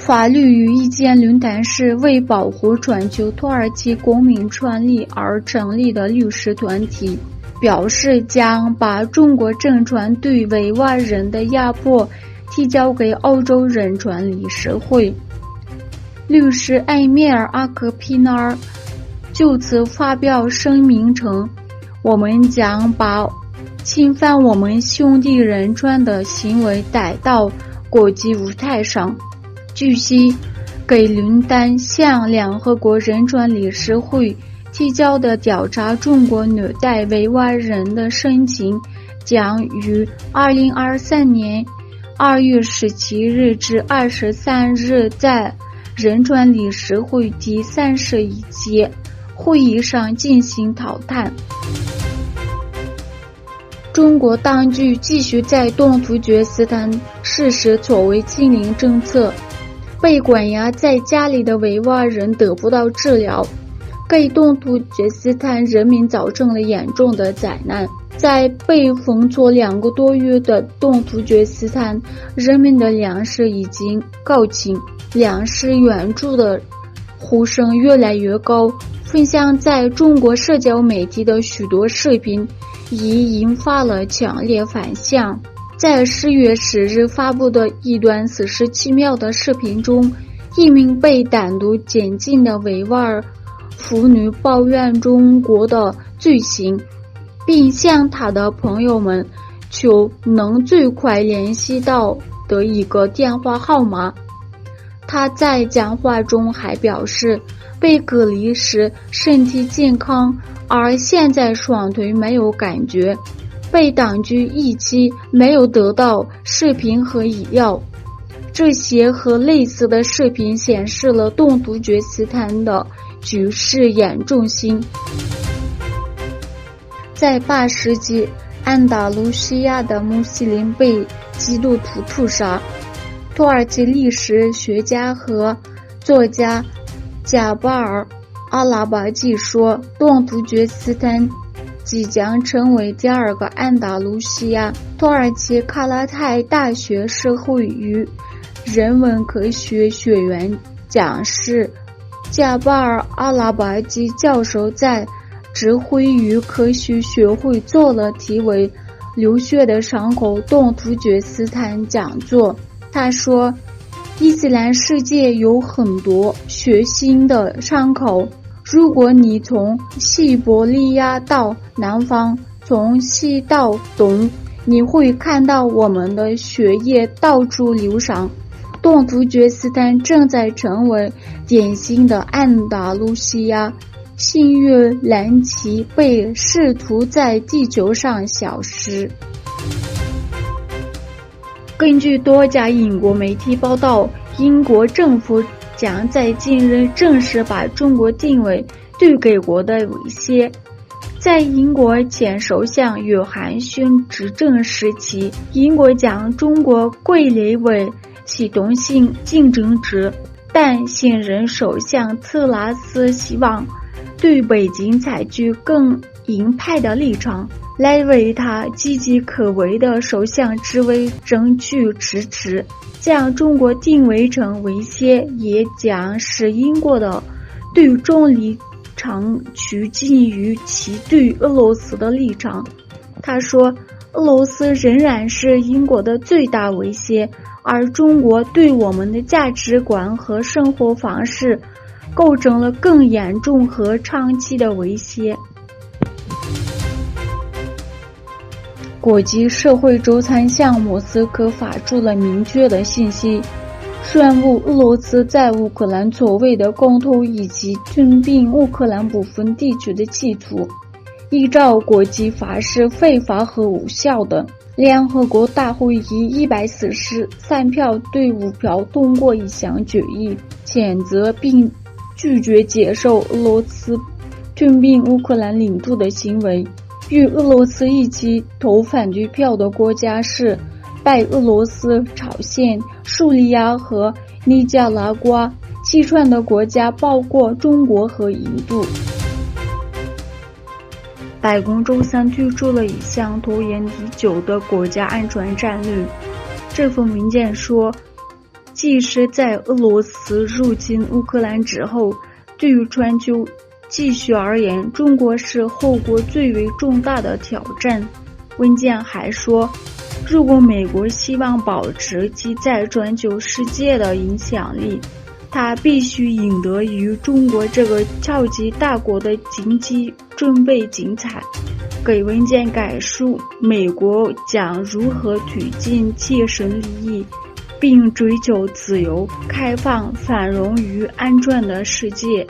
法律与意见论坛是为保护全球土耳其公民权利而成立的律师团体，表示将把中国政权对维吾尔人的压迫提交给欧洲人权理事会。律师埃米尔·阿克皮纳尔就此发表声明称，我们将把侵犯我们兄弟人权的行为带到国际舞台上。据悉，该论坛向联合国人权理事会提交的调查中国虐待维吾尔人的申请将于2023年2月17日至23日在人权理事会第31届会议上进行讨论。中国当局继续在东突厥斯坦实施所谓禁令政策，被关押在家里的维吾尔人得不到治疗，给东突厥斯坦人民造成了严重的灾难。在被封锁2个多月的东突厥斯坦，人民的粮食已经告罄，粮食援助的呼声越来越高。分享在中国社交媒体的许多视频已引发了强烈反响。在10月10日发布的一段47秒的视频中，一名被单独监禁的维吾尔妇女抱怨中国的罪行，并向她的朋友们求能最快联系到的一个电话号码。她在讲话中还表示，被隔离时身体健康，而现在双腿没有感觉，被当局遗弃，没有得到食品和医药。这些和类似的视频显示了东突厥斯坦的局势严重性。在8世纪，安达卢西亚的穆斯林被基督徒屠杀。土耳其历史学家和作家贾巴尔·阿拉巴基说，东突厥斯坦即将成为第2个安达卢西亚。土耳其卡拉泰大学社会与人文科学学院讲师贾巴尔·阿拉巴基教授在智慧与科学学会做了题为“流血的伤口：东突厥斯坦”讲座。他说，伊斯兰世界有很多血腥的伤口，如果你从西伯利亚到南方，从西到东，你会看到我们的血液到处流淌。东突厥斯坦正在成为典型的安达卢西亚，星月蓝旗被试图在地球上消失。根据多家英国媒体报道，英国政府将在近日正式把中国定为对该国的威胁。在英国前首相约翰逊执政时期，英国将中国归类为系统性竞争者，但现任首相特拉斯希望对北京采取更鹰派的立场，来为他岌岌可危的首相职位争取支持。将中国定位成威胁，也将使英国的对中立场趋近于其对俄罗斯的立场。他说，俄罗斯仍然是英国的最大威胁，而中国对我们的价值观和生活方式构成了更严重和长期的威胁。国际社会周参向莫斯科发出了明确的信息，宣布俄罗斯在乌克兰所谓的公投以及吞并乌克兰部分地区的企图，依照国际法是非法和无效的。联合国大会以143票对5票通过一项决议，谴责并拒绝接受俄罗斯吞并乌克兰领土的行为。与俄罗斯一起投反对票的国家是白俄罗斯、朝鲜、叙利亚和尼加拉瓜，弃权的国家包括中国和印度。白宫周三推出了一项拖延已久的国家安全战略。这份文件说，即使在俄罗斯入侵乌克兰之后，对于全球继续而言，中国是后果最为重大的挑战。文件还说，如果美国希望保持其在全球世界的影响力，它必须赢得与中国这个超级大国的经济准备竞赛。给文件概述美国将如何推进切身利益，并追求自由、开放、繁荣与安全的世界。